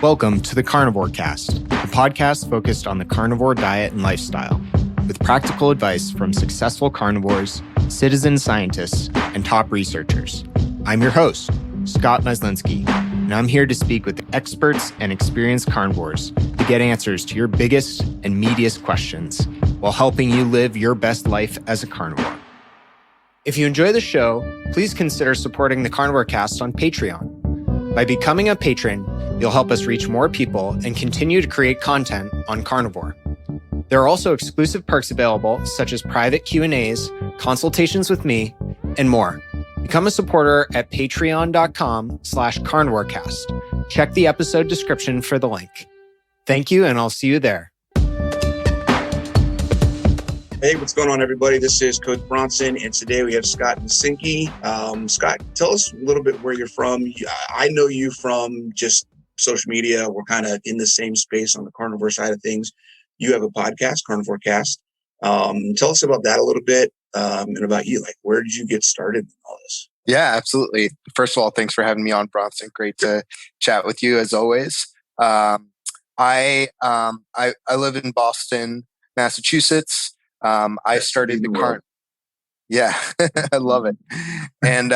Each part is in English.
Welcome to the Carnivore Cast, a podcast focused on the carnivore diet and lifestyle, with practical advice from successful carnivores, citizen scientists, and top researchers. I'm your host, Scott Meslinski, and I'm here to speak with experts and experienced carnivores to get answers to your biggest and meatiest questions while helping you live your best life as a carnivore. If you enjoy the show, please consider supporting the Carnivore Cast on Patreon. By becoming a patron, you'll help us reach more people and continue to create content on carnivore. There are also exclusive perks available, such as private Q&As, consultations with me, and more. Become a supporter at patreon.com/carnivorecast. Check the episode description for the link. Thank you, and I'll see you there. Hey, what's going on, everybody? This is Coach Bronson, and today we have Scott Meslinski. Scott, tell us a little bit where you're from. I know you from just social media. We're kind of in the same space on the carnivore side of things. You have a podcast, Carnivore Cast. Tell us about that a little bit, and about you. Like, where did you get started in all this? Yeah, absolutely. First of all, thanks for having me on, Bronson. Great to chat with you as always. I live in Boston, Massachusetts. I started the Yeah, I love it. And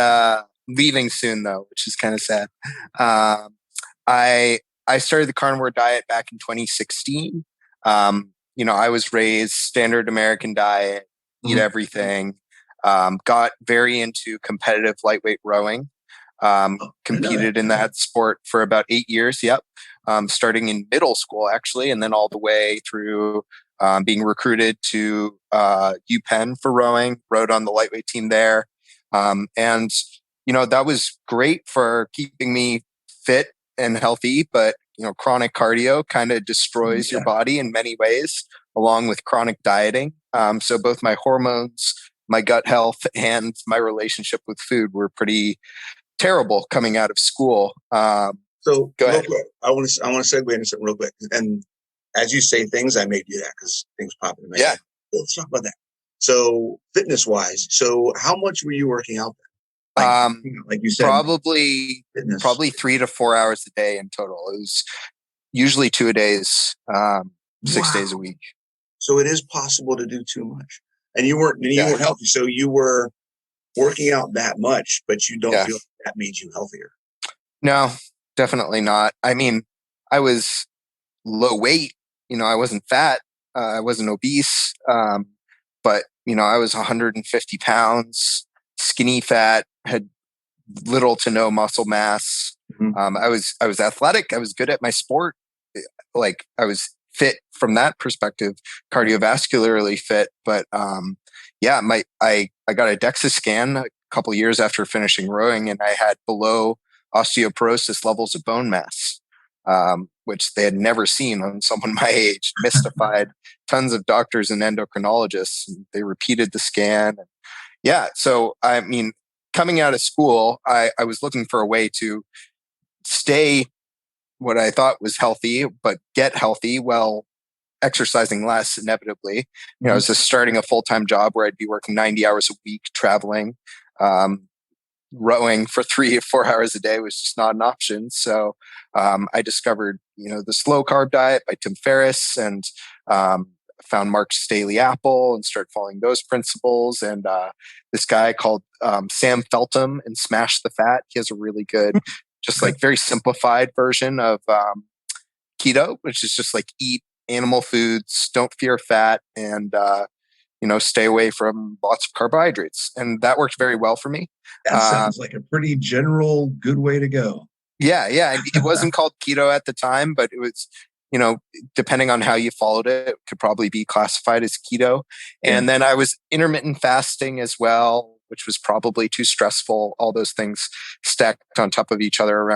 leaving soon though, which is kind of sad. I started the carnivore diet back in 2016. I was raised standard American diet, eat everything. Got very into competitive lightweight rowing. Competed in that sport for about 8 years. Yep. Starting in middle school actually, and then all the way through being recruited to UPenn for rowing, rowed on the lightweight team there. That was great for keeping me fit and healthy, but, chronic cardio kind of destroys your body in many ways, along with chronic dieting. So both my hormones, my gut health, and my relationship with food were pretty terrible coming out of school. So go ahead. Quick, I want to segue into something real quick. And as you say things, I may do that because things pop in my head. Let's talk about that. So fitness-wise, how much were you working out then? Like you said, probably 3 to 4 hours a day in total. It was usually 2 a days, 6 days a week. So it is possible to do too much, and you weren't healthy. So you were working out that much, but you don't feel like that made you healthier. No, definitely not. I mean, I was low weight. I wasn't fat. I wasn't obese. But I was 150 pounds, skinny fat, had little to no muscle mass. Mm-hmm. I was athletic. I was good at my sport. Like, I was fit from that perspective, cardiovascularly fit. But I got a DEXA scan a couple years after finishing rowing, and I had below osteoporosis levels of bone mass. Which they had never seen on someone my age, mystified tons of doctors and endocrinologists. And they repeated the scan. So, I mean, coming out of school, I was looking for a way to stay what I thought was healthy, but get healthy while exercising less inevitably. I was just starting a full-time job where I'd be working 90 hours a week, traveling. Rowing for 3 or 4 hours a day was just not an option. So I discovered, the slow carb diet by Tim Ferriss, and found Mark's Daily Apple and started following those principles. And this guy called Sam Feltham and Smash the Fat. He has a really good, just like very simplified version of keto, which is just like eat animal foods, don't fear fat, and stay away from lots of carbohydrates. And that worked very well for me. That sounds like a pretty general good way to go. Yeah. It wasn't called keto at the time, but it was, depending on how you followed it, it could probably be classified as keto. And then I was intermittent fasting as well, which was probably too stressful. All those things stacked on top of each other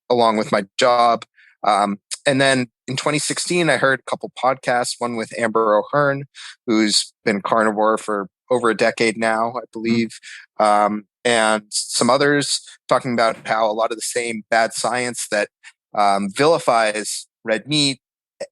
along with my job. And then in 2016, I heard a couple podcasts, one with Amber O'Hearn, who's been carnivore for over a decade now, I believe, and some others talking about how a lot of the same bad science that vilifies red meat,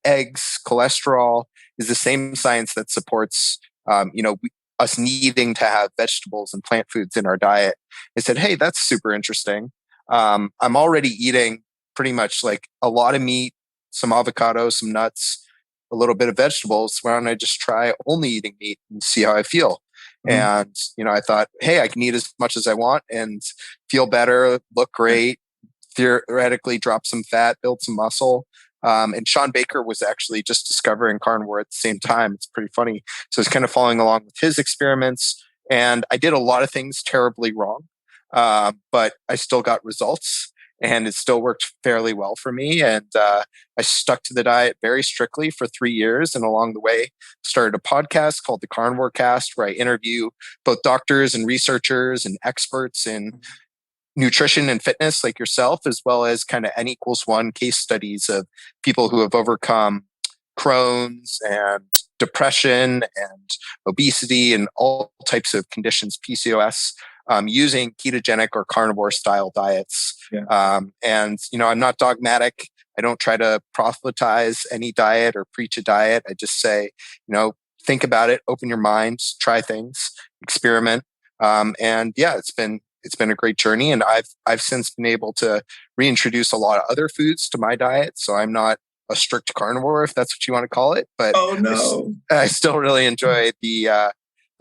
eggs, cholesterol is the same science that supports, us needing to have vegetables and plant foods in our diet. I said, hey, that's super interesting. I'm already eating pretty much like a lot of meat, some avocado, some nuts, a little bit of vegetables. Why don't I just try only eating meat and see how I feel? And, I thought, hey, I can eat as much as I want and feel better, look great, theoretically drop some fat, build some muscle. And Sean Baker was actually just discovering carnivore at the same time. It's pretty funny. So it's kind of following along with his experiments. And I did a lot of things terribly wrong, but I still got results. And it still worked fairly well for me. And I stuck to the diet very strictly for 3 years. And along the way, started a podcast called the Carnivore Cast, where I interview both doctors and researchers and experts in nutrition and fitness like yourself, as well as kind of N=1 case studies of people who have overcome Crohn's and depression and obesity and all types of conditions, PCOS, using ketogenic or carnivore style diets. And, I'm not dogmatic. I don't try to proselytize any diet or preach a diet. I just say, think about it, open your mind, try things, experiment. And yeah, it's been a great journey. And I've since been able to reintroduce a lot of other foods to my diet. So I'm not a strict carnivore, if that's what you want to call it. But I still really enjoy the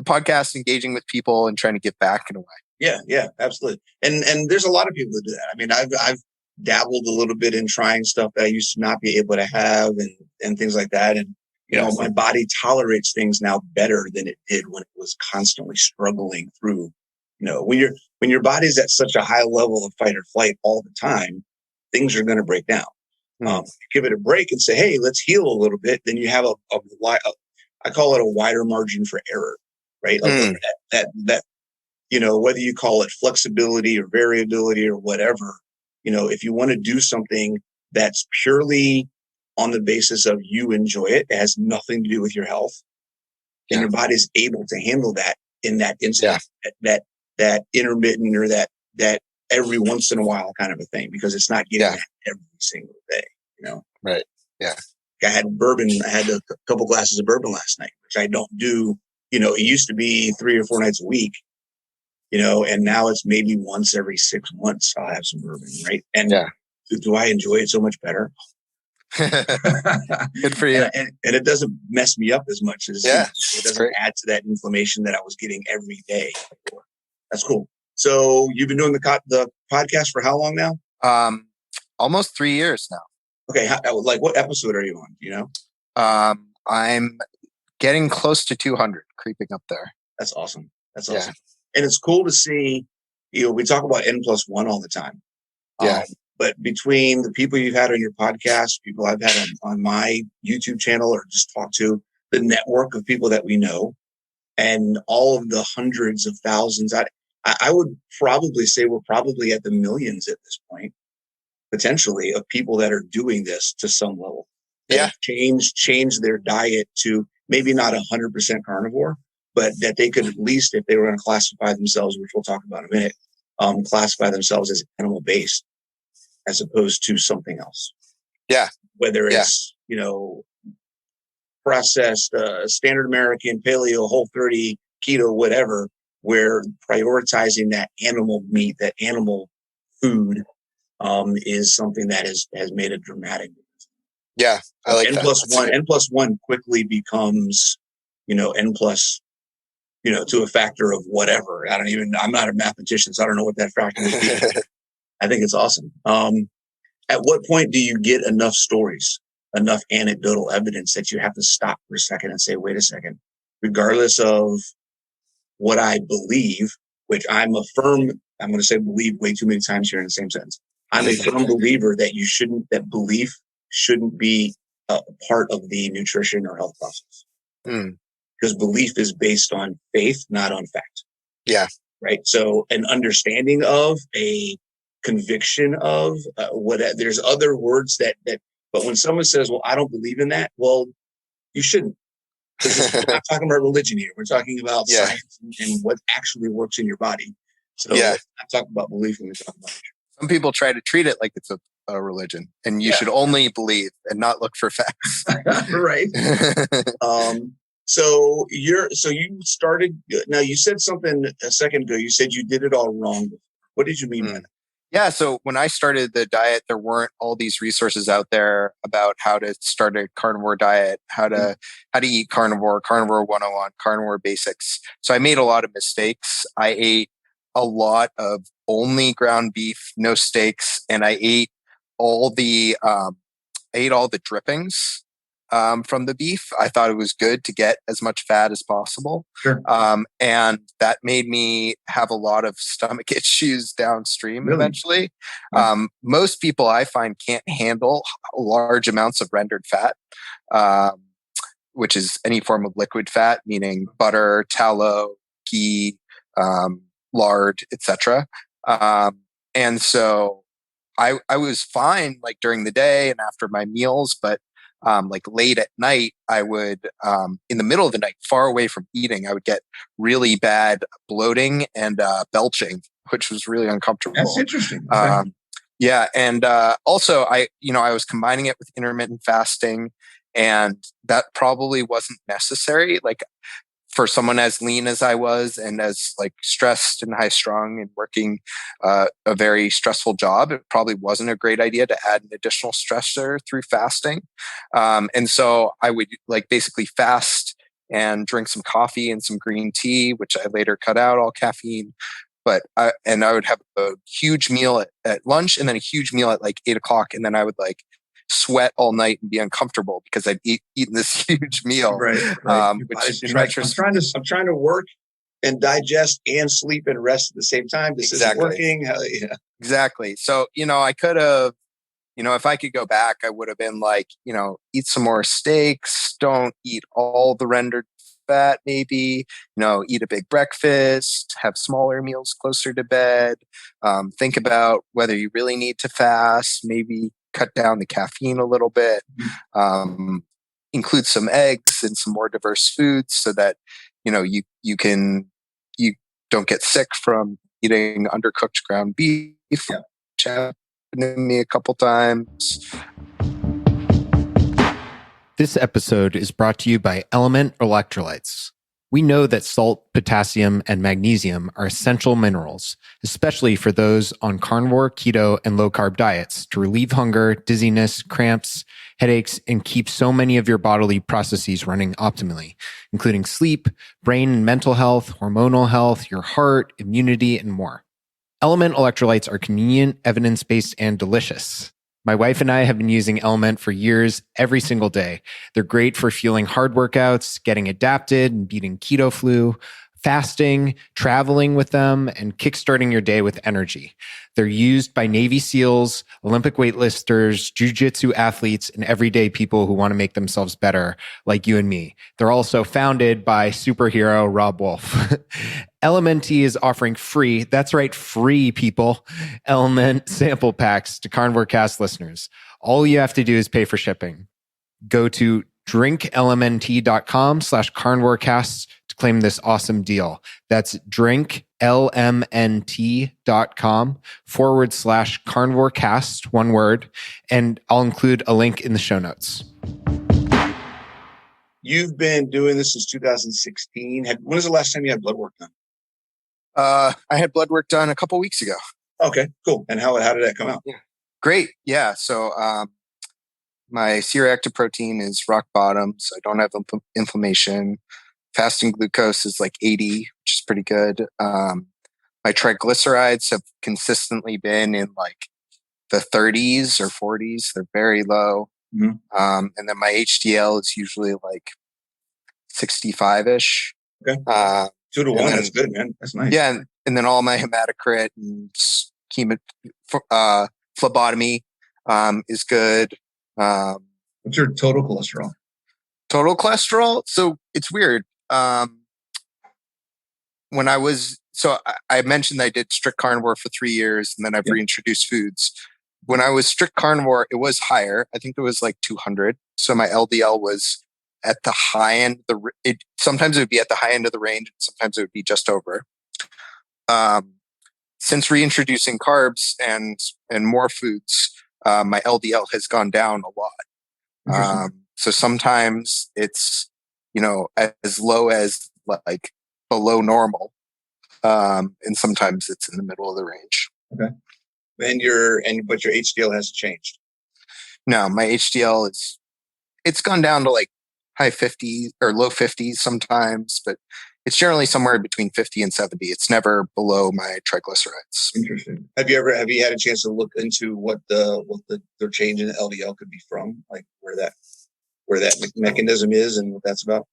podcast, engaging with people and trying to give back in a way. Yeah, absolutely. And there's a lot of people that do that. I mean, I've dabbled a little bit in trying stuff that I used to not be able to have and things like that. And, my body tolerates things now better than it did when it was constantly struggling through. When your body's at such a high level of fight or flight all the time, things are going to break down. Give it a break and say, hey, let's heal a little bit. Then you have I call it a wider margin for error, right? Like that, whether you call it flexibility or variability or whatever, if you want to do something that's purely on the basis of you enjoy it has nothing to do with your health, and your body's able to handle that in that instant, that intermittent or that every once in a while kind of a thing, because it's not getting that every single day, Right. Yeah. I had bourbon. I had a couple glasses of bourbon last night, which I don't do. It used to be 3 or 4 nights a week, and now it's maybe once every 6 months I'll have some bourbon, right? And do I enjoy it so much better? Good for you. And it doesn't mess me up as much as it doesn't add to that inflammation that I was getting every day before. That's cool. So you've been doing the podcast for how long now? Almost 3 years now. Okay. What episode are you on? I'm getting close to 200, creeping up there. That's awesome. And it's cool to see, we talk about N+1 all the time. But between the people you've had on your podcast, people I've had on my YouTube channel or just talked to, the network of people that we know, and all of the hundreds of thousands, I would probably say we're probably at the millions at this point, potentially, of people that are doing this to some level. Change their diet to maybe not 100% carnivore, but that they could at least, if they were going to classify themselves, which we'll talk about in a minute, classify themselves as animal-based as opposed to something else. Yeah. Whether it's, processed, standard American, paleo, Whole30, keto, whatever, where prioritizing that animal meat, that animal food, is something that has made a dramatic difference. Yeah, I like that. N+1 quickly becomes, N plus, to a factor of whatever. I'm not a mathematician, so I don't know what that factor would be. I think it's awesome. At what point do you get enough stories, enough anecdotal evidence that you have to stop for a second and say, wait a second, regardless of what I believe, which I'm going to say believe way too many times here in the same sentence. I'm a firm believer that belief shouldn't be a part of the nutrition or health process. Because belief is based on faith, not on fact. Yeah. Right. So an understanding of, a conviction of, there's other words but when someone says, well, I don't believe in that, well, you shouldn't. We're not talking about religion here. We're talking about science and what actually works in your body. So I'm talking about belief when we talk about it. Some people try to treat it like it's a religion, and you should only believe and not look for facts. Right. So you started. Now you said something a second ago. You said you did it all wrong. What did you mean by that? Yeah. So when I started the diet, there weren't all these resources out there about how to start a carnivore diet, how to eat carnivore, carnivore 101, carnivore basics. So I made a lot of mistakes. I ate a lot of only ground beef, no steaks, and I ate all the drippings from the beef. I thought it was good to get as much fat as possible. Sure. And that made me have a lot of stomach issues downstream Really? eventually. Yeah. Most people I find can't handle large amounts of rendered fat, um, which is any form of liquid fat, meaning butter, tallow, ghee, um, lard, etc. And so I was fine like during the day and after my meals, but like late at night, I would, in the middle of the night, far away from eating, I would get really bad bloating and belching, which was really uncomfortable. That's interesting. Okay. Yeah, and also I was combining it with intermittent fasting, and that probably wasn't necessary. Like for someone as lean as I was and as like stressed and high strung and working a very stressful job, it probably wasn't a great idea to add an additional stressor through fasting. And so I would like basically fast and drink some coffee and some green tea, which I later cut out all caffeine. But I would have a huge meal at lunch and then a huge meal at like 8 o'clock. And then I would like sweat all night and be uncomfortable because I'd eaten this huge meal. Right. Which in I'm trying to work and digest and sleep and rest at the same time. This isn't working. Yeah. Exactly. So, I could have, if I could go back, I would have been like, eat some more steaks, don't eat all the rendered fat, maybe, eat a big breakfast, have smaller meals closer to bed, think about whether you really need to fast, maybe cut down the caffeine a little bit, include some eggs and some more diverse foods so that, you don't get sick from eating undercooked ground beef, which happened to me a couple times. This episode is brought to you by Electrolytes. We know that salt, potassium, and magnesium are essential minerals, especially for those on carnivore, keto, and low-carb diets to relieve hunger, dizziness, cramps, headaches, and keep so many of your bodily processes running optimally, including sleep, brain and mental health, hormonal health, your heart, immunity, and more. Electrolytes are convenient, evidence-based, and delicious. My wife and I have been using LMNT for years, every single day. They're great for fueling hard workouts, getting adapted and beating keto flu, fasting, traveling with them, and kickstarting your day with energy. They're used by Navy SEALs, Olympic weightlifters, jiu-jitsu athletes, and everyday people who want to make themselves better, like you and me. They're also founded by superhero Rob Wolf. LMNT is offering free, that's right, free people, LMNT sample packs to Carnivore Cast listeners. All you have to do is pay for shipping. Go to drinklmnt.com/carnivorecast to claim this awesome deal. That's drinklmnt.com/carnivorecast, one word, and I'll include a link in the show notes. You've been doing this since 2016. When was the last time you had blood work done? I had blood work done a couple weeks ago. Okay, cool. And how did that come out? Yeah. Great. Yeah. So my C-reactive protein is rock bottom, so I don't have inflammation. Fasting glucose is like 80, which is pretty good. My triglycerides have consistently been in like the 30s or 40s. They're very low. And then my HDL is usually like 65-ish. Okay. 2 to 1. That's good, man. That's nice. Yeah. And then all my hematocrit and phlebotomy is good. What's your total cholesterol? Total cholesterol? So it's weird. When I mentioned that I did strict carnivore for 3 years and then I've reintroduced foods. When I was strict carnivore, it was higher. I think it was like 200. So my LDL was at the high end. Sometimes it would be at the high end of the range. Sometimes it would be just over. Since reintroducing carbs and more foods, my LDL has gone down a lot. So sometimes it's, as low as like below normal. And sometimes it's in the middle of the range. Okay. but your HDL hasn't changed. No, my HDL it's gone down to like high 50s or low 50s sometimes, but it's generally somewhere between 50 and 70. It's never below my triglycerides. Interesting. Have you had a chance to look into what the change in LDL could be from, like where that mechanism is and what that's about?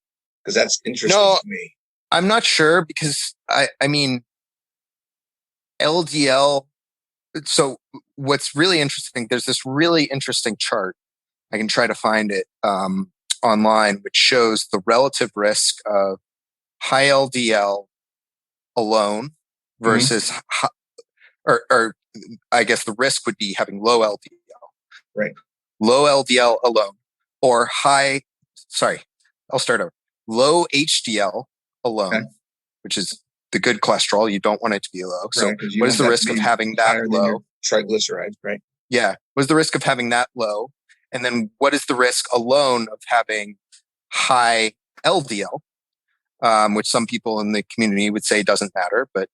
Because that's interesting to me. I'm not sure because I mean LDL. So what's really interesting, there's this really interesting chart. I can try to find it online, which shows the relative risk of high LDL alone versus, or I guess the risk would be having low LDL. Right. Low LDL alone or I'll start over. Low HDL alone, which is the good cholesterol. You don't want it to be low. So what is the risk of having that low? Triglycerides, right? Yeah. What is the risk of having that low? And then what is the risk alone of having high LDL, which some people in the community would say doesn't matter, but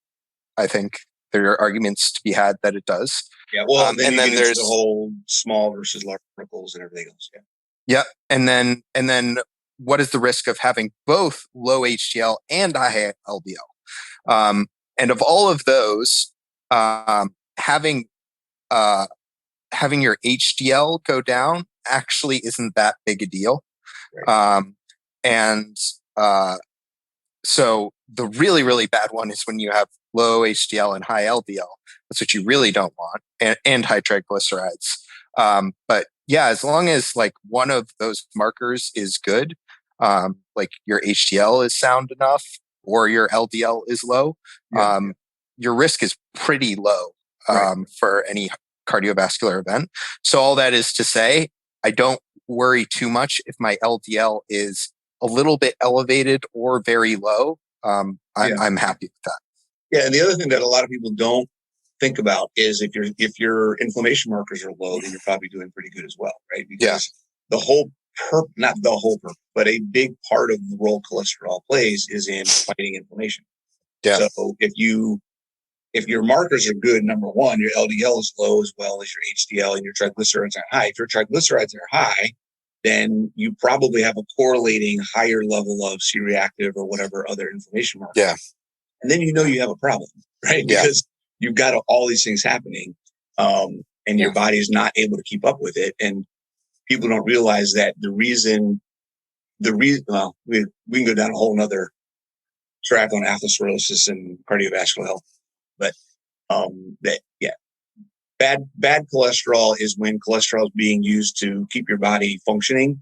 I think there are arguments to be had that it does. Yeah. Well, then there's the whole small versus large particles and everything else. Yeah. Yeah. And then what is the risk of having both low HDL and high LDL? And of all of those, having your HDL go down actually isn't that big a deal. Right. So the really, really bad one is when you have low HDL and high LDL. That's what you really don't want, and high triglycerides. But yeah, as long as like one of those markers is good, like your HDL is sound enough or your LDL is low, your risk is pretty low for any cardiovascular event. So all that is to say, I don't worry too much if my LDL is a little bit elevated or very low. I'm happy with that. Yeah, and the other thing that a lot of people don't think about is if your inflammation markers are low, then you're probably doing pretty good as well, right? Because not the whole purpose, but a big part of the role cholesterol plays is in fighting inflammation. Yeah. So if your markers are good, number one, your LDL is low as well as your HDL and your triglycerides are high. If your triglycerides are high, then you probably have a correlating higher level of C-reactive or whatever other inflammation markers. Yeah. And then you have a problem, right? Because you've got all these things happening, and your body is not able to keep up with it. And people don't realize that we can go down a whole nother track on atherosclerosis and cardiovascular health. But bad cholesterol is when cholesterol is being used to keep your body functioning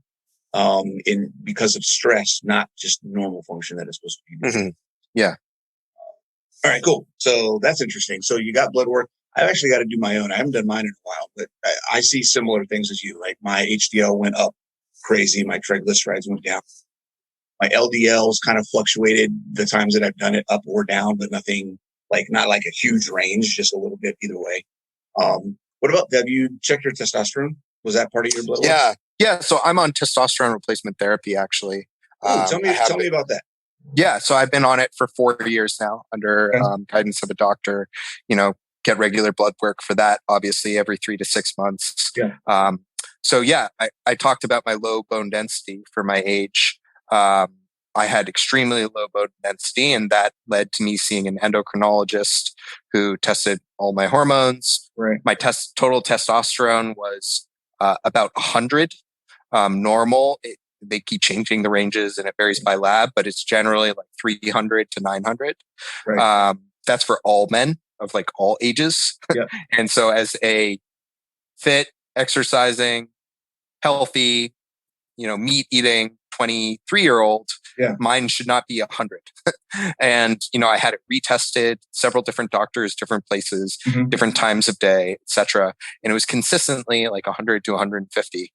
because of stress, not just normal function that it's supposed to be doing. Mm-hmm. Yeah. All right, cool. So that's interesting. So you got blood work. I've actually got to do my own. I haven't done mine in a while, but I see similar things as you. Like my HDL went up crazy. My triglycerides went down. My LDL's kind of fluctuated the times that I've done it up or down, but nothing not like a huge range, just a little bit either way. What about, have you checked your testosterone? Was that part of your blood work? Yeah. So I'm on testosterone replacement therapy, actually. Tell me about that. Yeah. So I've been on it for 4 years now under guidance of a doctor, get regular blood work for that, obviously every 3 to 6 months. Yeah. So yeah, I talked about my low bone density for my age. I had extremely low bone density, and that led to me seeing an endocrinologist who tested all my hormones. Right. My total testosterone was about 100. Normal, they keep changing the ranges, and it varies by lab, but it's generally like 300 to 900. Right. That's for all men of like all ages. Yep. And so as a fit, exercising, healthy, meat eating 23-year-old, mine should not be 100. And, I had it retested, several different doctors, different places, different times of day, etc. And it was consistently like 100 to 150,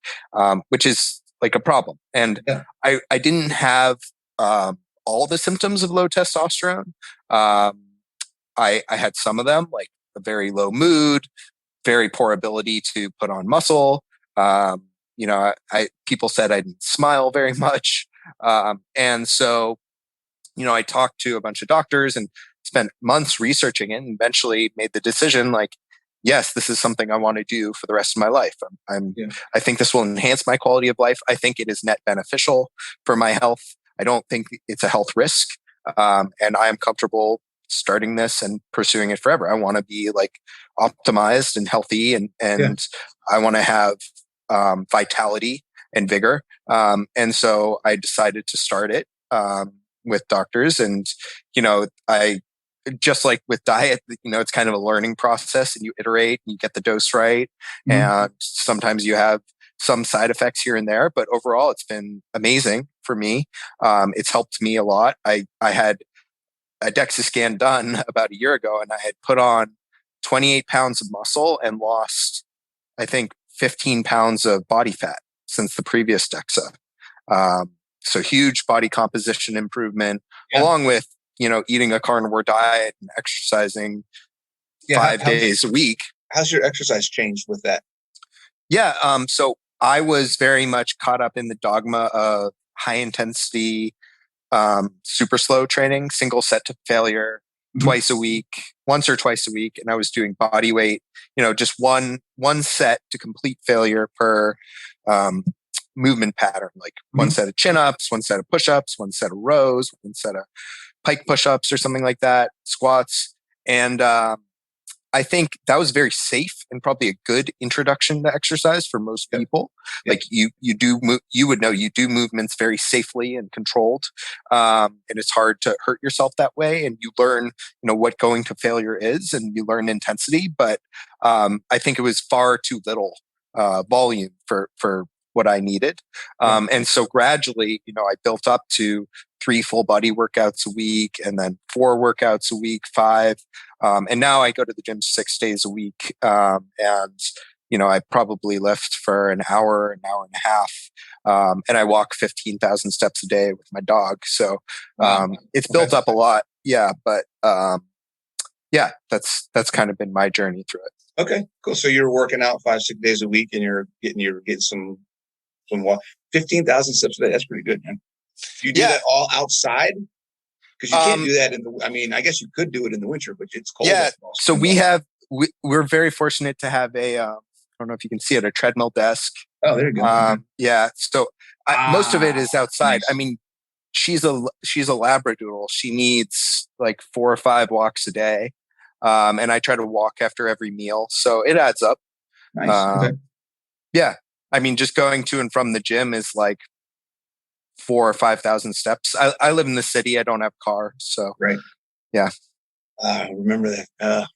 which is like a problem. And I didn't have all the symptoms of low testosterone. I had some of them, like a very low mood, very poor ability to put on muscle. People said I didn't smile very much. And so, I talked to a bunch of doctors and spent months researching it and eventually made the decision, like, yes, this is something I want to do for the rest of my life. I think this will enhance my quality of life. I think it is net beneficial for my health. I don't think it's a health risk. And I am comfortable starting this and pursuing it forever. I want to be like optimized and healthy, and I want to have vitality and vigor. And so I decided to start it with doctors. And, I just like with diet, it's kind of a learning process, and you iterate and you get the dose right. And sometimes you have some side effects here and there, but overall it's been amazing for me. It's helped me a lot. I had a DEXA scan done about a year ago, and I had put on 28 pounds of muscle and lost, I think, 15 pounds of body fat since the previous DEXA. So huge body composition improvement, along with, eating a carnivore diet and exercising 5 days a week. How's your exercise changed with that? Yeah. So I was very much caught up in the dogma of high intensity, super slow training, single set to failure, twice a week, once or twice a week. And I was doing body weight, just one set to complete failure per movement pattern, like one set of chin-ups, one set of push-ups, one set of rows, one set of pike push-ups or something like that, squats. And I think that was very safe and probably a good introduction to exercise for most people. Like you would know you do movements very safely and controlled. And it's hard to hurt yourself that way. And you learn, what going to failure is, and you learn intensity. But I think it was far too little volume for what I needed. And so gradually, I built up to 3 full body workouts a week, and then 4 workouts a week, 5. And now I go to the gym 6 days a week. And, I probably lift for an hour and a half. And I walk 15,000 steps a day with my dog. So it's built up a lot. Yeah. But that's kind of been my journey through it. Okay, cool. So you're working out 5-6 days a week, and you're getting some 15,000 steps a day. That's pretty good, man. You do that all outside? Because you can't do that I guess you could do it in the winter, but it's cold. Yeah. So we're very fortunate to have I don't know if you can see it, a treadmill desk. Oh, there you go. Yeah. So most of it is outside. Nice. I mean, she's a Labradoodle. She needs like 4 or 5 walks a day. And I try to walk after every meal. So it adds up. Nice. Okay. Yeah. I mean, just going to and from the gym is like 4,000 or 5,000 steps. I live in the city. I don't have a car. So, right. Yeah. Remember that.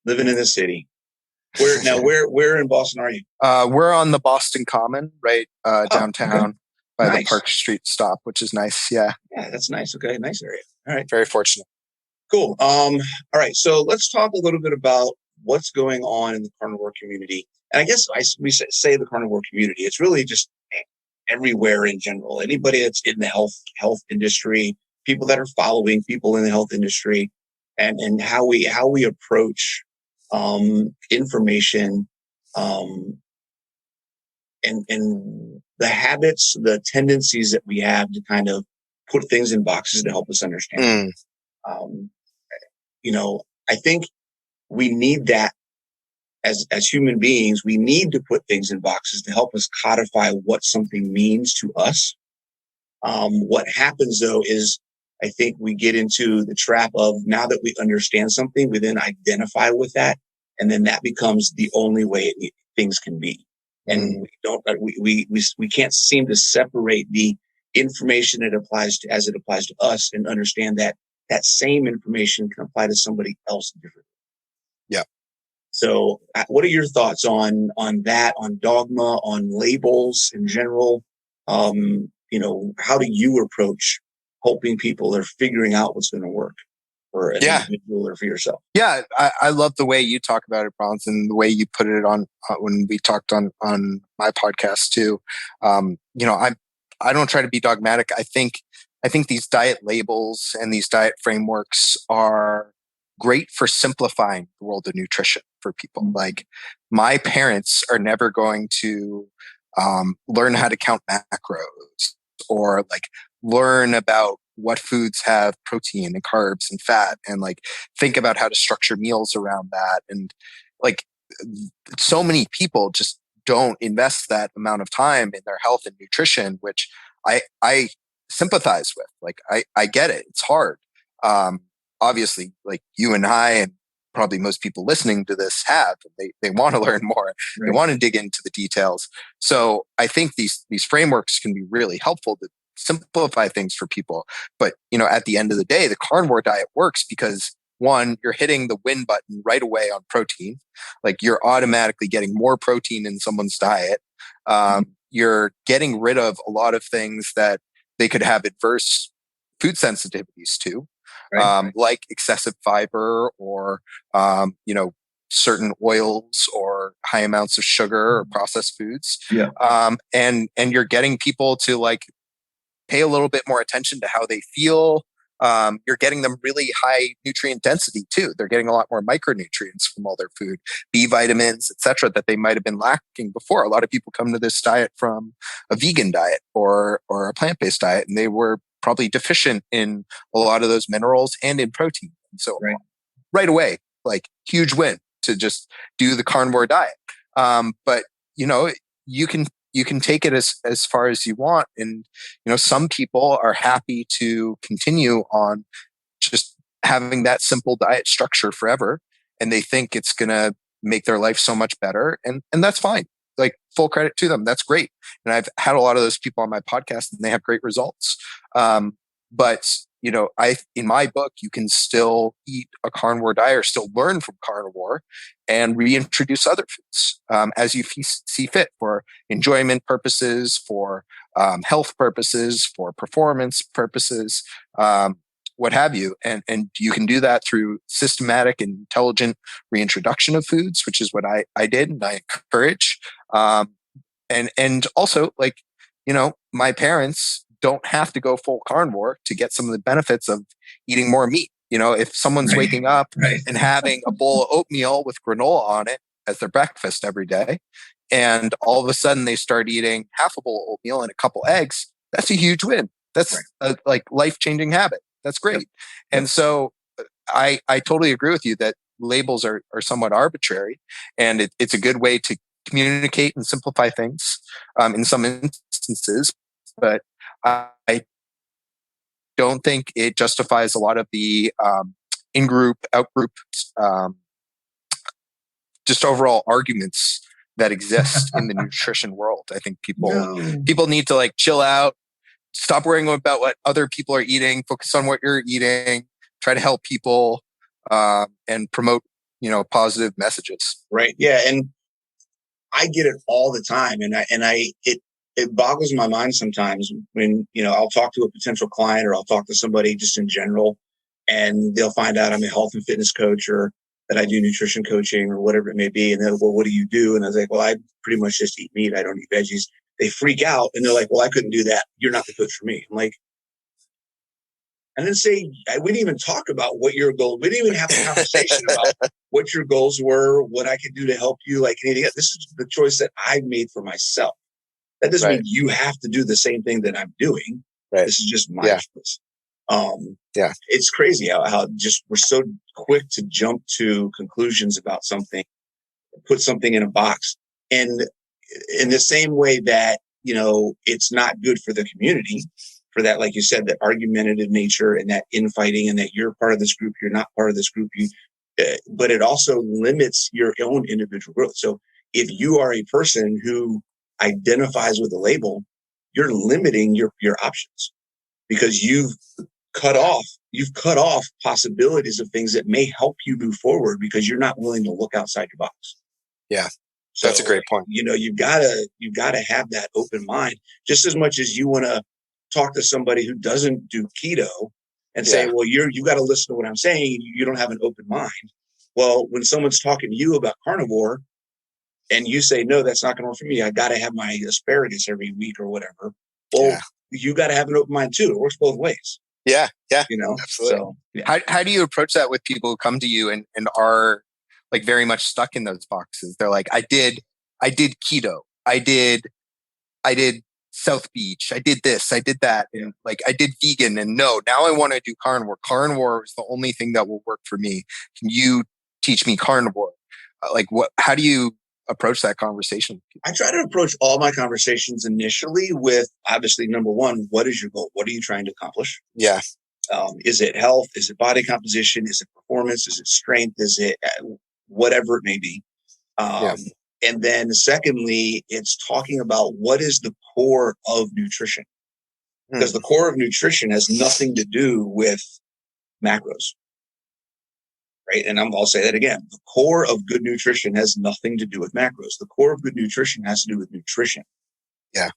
Living in the city. Where in Boston are you? We're on the Boston Common, right downtown by Nice. the Park Street stop, which is nice. Yeah. Yeah, that's nice. Okay. Nice area. All right. Very fortunate. Cool. All right. So let's talk a little bit about what's going on in the carnivore community. And I guess we say the carnivore community, it's really just everywhere in general. Anybody that's in the health industry, people that are following people in the health industry, and how we approach information, and the habits, the tendencies that we have to kind of put things in boxes to help us understand. I think we need that. As human beings, we need to put things in boxes to help us codify what something means to us. What happens, though, is I think we get into the trap of, now that we understand something, we then identify with that, and then that becomes the only way things can be. And we can't seem to separate the information as it applies to us, and understand that that same information can apply to somebody else differently. Yeah. So what are your thoughts on that, on dogma, on labels in general? How do you approach helping people that are figuring out what's going to work for an individual or for yourself? Yeah, I love the way you talk about it, Bronson, the way you put it on when we talked on my podcast too. I don't try to be dogmatic. I think these diet labels and these diet frameworks are great for simplifying the world of nutrition for people. Like, my parents are never going to learn how to count macros, or like learn about what foods have protein and carbs and fat, and like think about how to structure meals around that. And like so many people just don't invest that amount of time in their health and nutrition, which I sympathize with. Like, I get it. It's hard. Obviously, like you and I, and probably most people listening to this they want to learn more. Right. They want to dig into the details. So I think these frameworks can be really helpful to simplify things for people. But, at the end of the day, the carnivore diet works because, one, you're hitting the win button right away on protein. Like, you're automatically getting more protein in someone's diet. You're getting rid of a lot of things that they could have adverse food sensitivities to, right. Like excessive fiber or, certain oils or high amounts of sugar or processed foods. Yeah. And you're getting people to like pay a little bit more attention to how they feel. You're getting them really high nutrient density too. They're getting a lot more micronutrients from all their food, B vitamins, etc., that they might have been lacking before. A lot of people come to this diet from a vegan diet or a plant-based diet, and they were probably deficient in a lot of those minerals and in protein. And so right away, like, huge win to just do the carnivore diet. But you can take it as far as you want. And, some people are happy to continue on just having that simple diet structure forever. And they think it's going to make their life so much better. And that's fine. Like, full credit to them. That's great. And I've had a lot of those people on my podcast and they have great results. But in my book, you can still eat a carnivore diet or still learn from carnivore and reintroduce other foods as you see fit, for enjoyment purposes, for health purposes, for performance purposes, what have you. And you can do that through systematic and intelligent reintroduction of foods, which is what I did and I encourage. And also, like, my parents don't have to go full carnivore to get some of the benefits of eating more meat. If someone's waking up and having a bowl of oatmeal with granola on it as their breakfast every day, and all of a sudden they start eating half a bowl of oatmeal and a couple eggs, that's a huge win. That's a life-changing habit. That's great. Yep. And so I totally agree with you that labels are somewhat arbitrary, and it's a good way to communicate and simplify things in some instances, but I don't think it justifies a lot of the in-group, out-group, just overall arguments that exist in the nutrition world. I think people need to like chill out, stop worrying about what other people are eating, focus on what you're eating, try to help people and promote, positive messages. Right. Yeah. And I get it all the time. It boggles my mind sometimes when, I'll talk to a potential client or I'll talk to somebody just in general, and they'll find out I'm a health and fitness coach or that I do nutrition coaching or whatever it may be. And they're, well, what do you do? And I was like, well, I pretty much just eat meat. I don't eat veggies. They freak out and they're like, well, I couldn't do that. You're not the coach for me. I'm like, I didn't say, we didn't even talk about what your goal, we didn't even have a conversation about what your goals were, what I could do to help you, like anything else. This is the choice that I made for myself. That doesn't mean you have to do the same thing that I'm doing. Right. This is just my choice. It's crazy how just we're so quick to jump to conclusions about something, put something in a box. And in the same way that, it's not good for the community, for that, like you said, that argumentative nature and that infighting and that you're part of this group, you're not part of this group, but it also limits your own individual growth. So if you are a person who identifies with a label, you're limiting your options because you've cut off possibilities of things that may help you move forward because you're not willing to look outside your box. Yeah. So, that's a great point. You've gotta have that open mind just as much as you want to talk to somebody who doesn't do keto and say, well, you got to listen to what I'm saying. You don't have an open mind. Well, when someone's talking to you about carnivore, and you say, no, that's not going to work for me. I got to have my asparagus every week or whatever. Well, you got to have an open mind too. It works both ways. Yeah. Yeah. Absolutely. So, How do you approach that with people who come to you and are like very much stuck in those boxes? They're like, I did keto. I did South Beach. I did this. I did that. And like, I did vegan, and now I want to do carnivore. Carnivore is the only thing that will work for me. Can you teach me carnivore? How do you approach that conversation? I try to approach all my conversations initially with, obviously, number one, what is your goal? What are you trying to accomplish? Yeah. Is it health? Is it body composition? Is it performance? Is it strength? Is it whatever it may be? And then secondly, it's talking about what is the core of nutrition, because the core of nutrition has nothing to do with macros, right? And I'll say that again. The core of good nutrition has nothing to do with macros. The core of good nutrition has to do with nutrition. Yeah.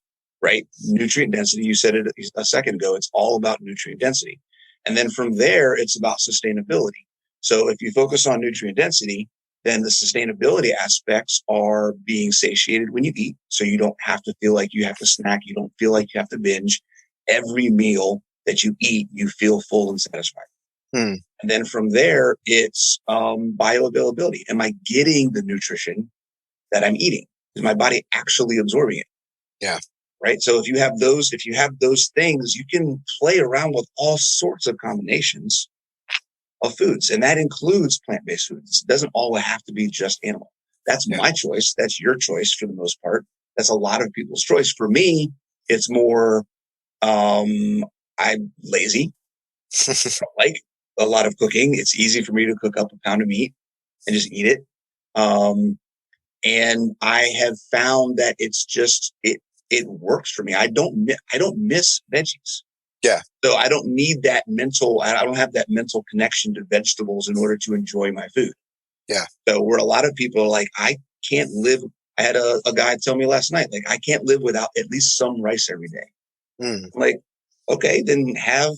Right? Nutrient density. You said it a second ago. It's all about nutrient density. And then from there, it's about sustainability. So if you focus on nutrient density, then the sustainability aspects are being satiated when you eat. So you don't have to feel like you have to snack. You don't feel like you have to binge. Every meal that you eat, you feel full and satisfied. And then from there, it's bioavailability. Am I getting the nutrition that I'm eating? Is my body actually absorbing it? Yeah. Right. So if you have those things, you can play around with all sorts of combinations of foods. And that includes plant-based foods. It doesn't always have to be just animal. That's my choice. That's your choice for the most part. That's a lot of people's choice. For me, it's more, I'm lazy. I don't like a lot of cooking. It's easy for me to cook up a pound of meat and just eat it. And I have found that it's just, it works for me. I don't miss veggies. Yeah. So I don't need that I don't have that mental connection to vegetables in order to enjoy my food. Yeah. So where a lot of people are like, I can't live. I had a guy tell me last night, like, I can't live without at least some rice every day. I'm like, okay, then have,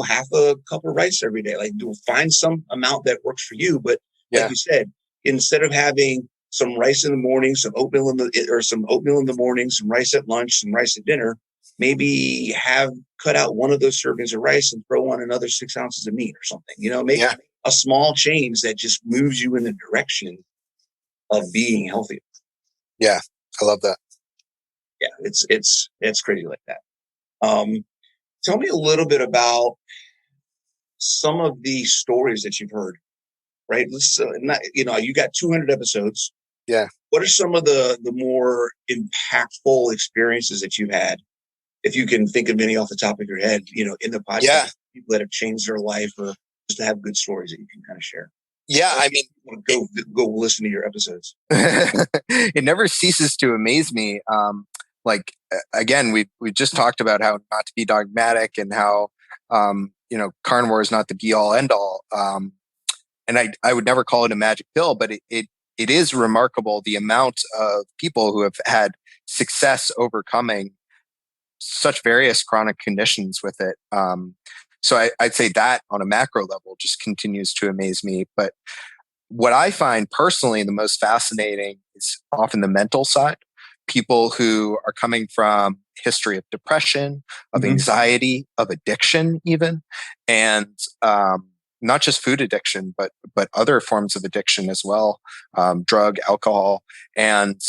half a cup of rice every day. Like, find some amount that works for you. But like you said, instead of having some rice in the morning, some oatmeal in the morning, some rice at lunch, some rice at dinner, maybe cut out one of those servings of rice and throw on another 6 ounces of meat or something. Make a small change that just moves you in the direction of being healthy. Yeah, I love that. Yeah, it's crazy like that. Tell me a little bit about some of the stories that you've heard. Right, you got 200 episodes. Yeah. What are some of the more impactful experiences that you've had? If you can think of any off the top of your head, in the podcast, people that have changed their life, or just to have good stories that you can kind of share. Yeah. I mean, go listen to your episodes. It never ceases to amaze me. Again, we just talked about how not to be dogmatic and how, carnivore is not the be all end all. And I would never call it a magic pill, but it is remarkable the amount of people who have had success overcoming such various chronic conditions with it. So I'd say that on a macro level just continues to amaze me. But what I find personally the most fascinating is often the mental side. People who are coming from history of depression, of anxiety, of addiction even, and not just food addiction, but other forms of addiction as well, drug, alcohol. And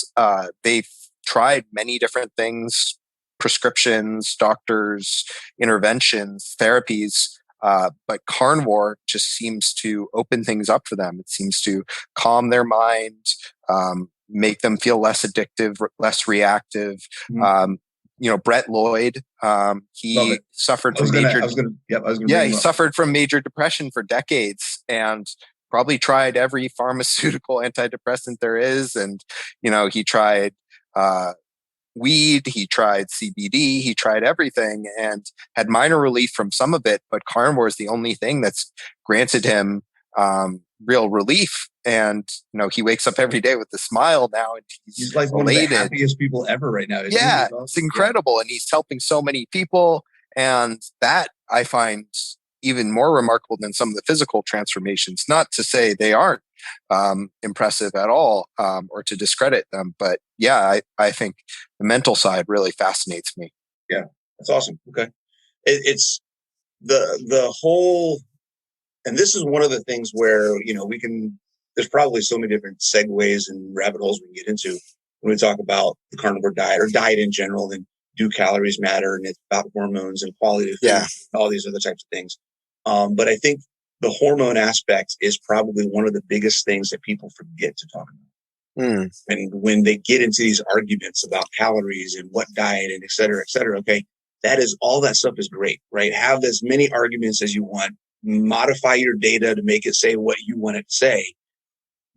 they've tried many different things, prescriptions, doctors, interventions, therapies, but carnivore just seems to open things up for them. It seems to calm their mind, make them feel less addictive, less reactive. Brett Lloyd, he suffered from he suffered from major depression for decades and probably tried every pharmaceutical antidepressant there is. And, he tried, weed, he tried CBD, he tried everything and had minor relief from some of it, but carnivore is the only thing that's granted him, real relief. And, he wakes up every day with a smile now and he's like one of the happiest people ever right now. Yeah, it's incredible. And he's helping so many people. And that I find even more remarkable than some of the physical transformations. Not to say they aren't impressive at all, or to discredit them. But yeah, I think the mental side really fascinates me. Yeah, that's awesome. Okay. It's the whole, and this is one of the things where, there's probably so many different segues and rabbit holes we can get into when we talk about the carnivore diet or diet in general, and do calories matter, and it's about hormones and quality of food, and all these other types of things. But I think the hormone aspect is probably one of the biggest things that people forget to talk about. And when they get into these arguments about calories and what diet and et cetera, okay, that is all that stuff is great, right? Have as many arguments as you want, modify your data to make it say what you want it to say.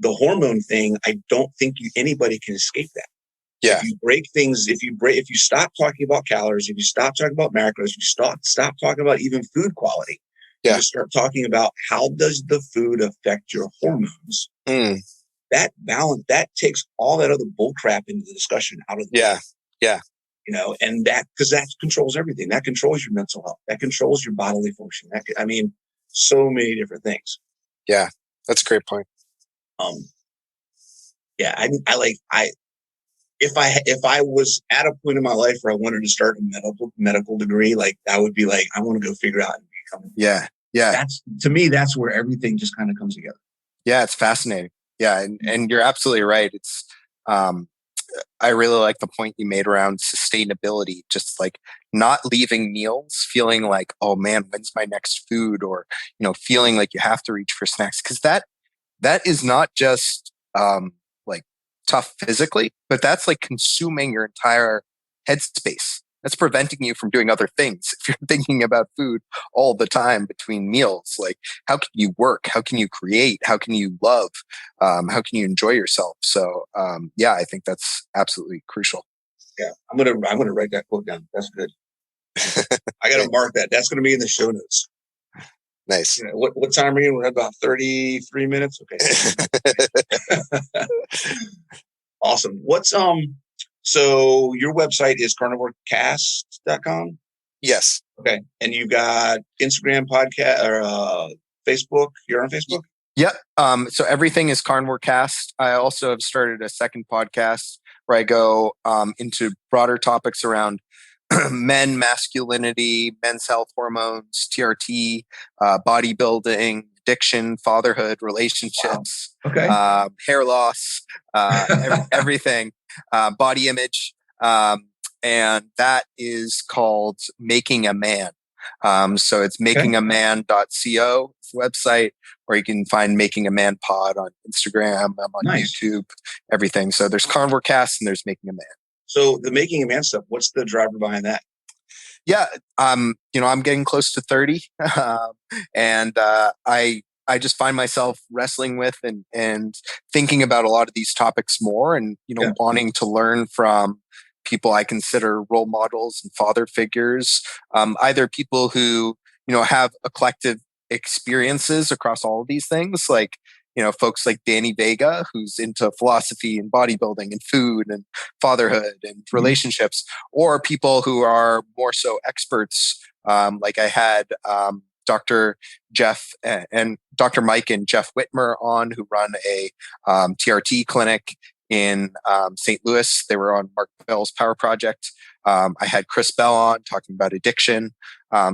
The hormone thing, I don't think anybody can escape that. Yeah. If you break things, if you stop talking about calories, if you stop talking about macros, if you stop talking about even food quality, you start talking about how does the food affect your hormones. That balance, that takes all that other bull crap into the discussion out of the way. Yeah. And because that controls everything. That controls your mental health. That controls your bodily function. So many different things. Yeah, that's a great point. If I was at a point in my life where I wanted to start a medical degree, like I would be like, I want to go figure out and become. Yeah. To me, that's where everything just kind of comes together. Yeah, it's fascinating. Yeah, and you're absolutely right. It's I really like the point you made around sustainability, just like not leaving meals feeling like, oh man, when's my next food? Or, feeling like you have to reach for snacks. Cause that is not just like tough physically, but that's like consuming your entire headspace. That's preventing you from doing other things. If you're thinking about food all the time between meals, like how can you work? How can you create? How can you love? How can you enjoy yourself? So I think that's absolutely crucial. Yeah, I'm gonna write that quote down. That's good. I gotta mark that. That's gonna be in the show notes. Nice. What time are you? We're at about 33 minutes. Okay. Awesome. So your website is carnivorecast.com? Yes. Okay. And you got Instagram, podcast, or Facebook? You're on Facebook? Yep. So everything is Carnivore Cast. I also have started a second podcast where I go into broader topics around men, masculinity, men's health, hormones, TRT, bodybuilding, addiction, fatherhood, relationships, hair loss, everything, body image. And that is called Making a Man. So it's makingaman.co website, or you can find Making a Man Pod on Instagram. I'm on YouTube, everything. So there's Carnivore Cast and there's Making a Man. So the Making a Man stuff, what's the driver behind that? Yeah. I'm getting close to 30. And I just find myself wrestling with and thinking about a lot of these topics more and, wanting to learn from people I consider role models and father figures, either people who, have eclectic experiences across all of these things, like, folks like Danny Vega, who's into philosophy and bodybuilding and food and fatherhood and relationships, or people who are more so experts. Like I had Dr. Jeff and Dr. Mike and Jeff Whitmer on, who run a TRT clinic in St. Louis. They were on Mark Bell's Power Project. I had Chris Bell on talking about addiction. I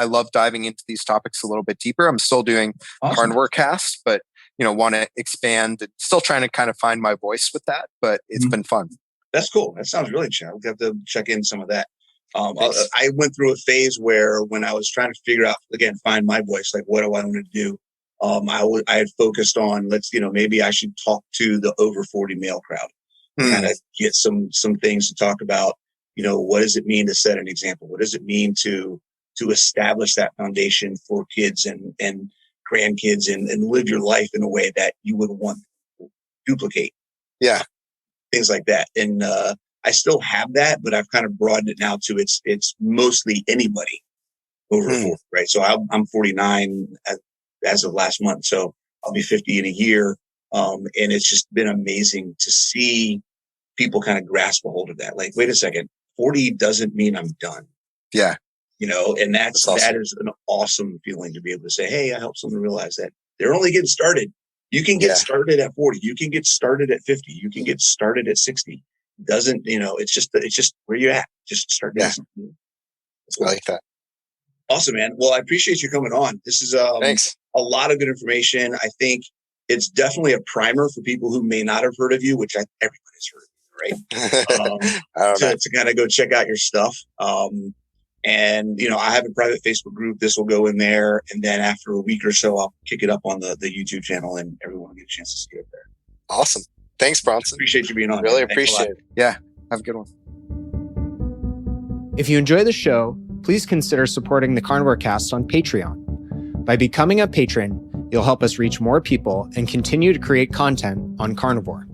love diving into these topics a little bit deeper. I'm still doing Carnivore Cast, but want to expand. Still trying to kind of find my voice with that, but it's been fun. That's cool. That sounds really chill. We'll have to check in some of that. I went through a phase where when I was trying to figure out, again, find my voice, like what do I want to do? I had focused on maybe I should talk to the over 40 male crowd, kind of get some things to talk about. What does it mean to set an example? What does it mean to establish that foundation for kids and grandkids and live your life in a way that you would want to duplicate? Yeah. Things like that. And I still have that, but I've kind of broadened it now to it's mostly anybody over 40, right? So I'm 49 as of last month. So I'll be 50 in a year. And it's just been amazing to see people kind of grasp a hold of that. Like, wait a second, 40 doesn't mean I'm done. Yeah. And that's awesome. That is an awesome feeling to be able to say, hey, I helped someone realize that they're only getting started. You can get started at 40. You can get started at 50. You can get started at 60. It's just where you're at. Just start doing something. I like that. Awesome, man. Well, I appreciate you coming on. This is Thanks. A lot of good information. I think it's definitely a primer for people who may not have heard of you, which everybody's heard of you, right? To kind of go check out your stuff. And, I have a private Facebook group. This will go in there. And then after a week or so, I'll kick it up on the YouTube channel and everyone will get a chance to see it there. Awesome. Thanks, Bronson. Appreciate you being on. Really appreciate it. Yeah. Have a good one. If you enjoy the show, please consider supporting the Carnivore Cast on Patreon. By becoming a patron, you'll help us reach more people and continue to create content on Carnivore.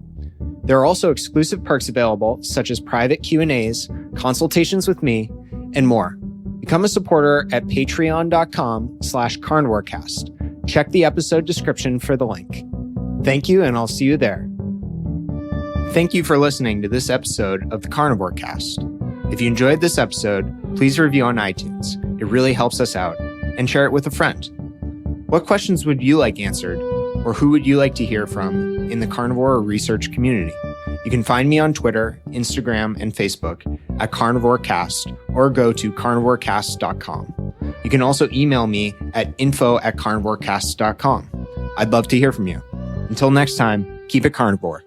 There are also exclusive perks available, such as private Q&As, consultations with me, and more. Become a supporter at patreon.com/carnivorecast. Check the episode description for the link. Thank you, and I'll see you there. Thank you for listening to this episode of the Carnivore Cast. If you enjoyed this episode, please review on iTunes. It really helps us out. And share it with a friend. What questions would you like answered, or who would you like to hear from in the carnivore research community? You can find me on Twitter, Instagram, and Facebook at CarnivoreCast, or go to carnivorecast.com. You can also email me at info@carnivorecast.com. I'd love to hear from you. Until next time, keep it carnivore.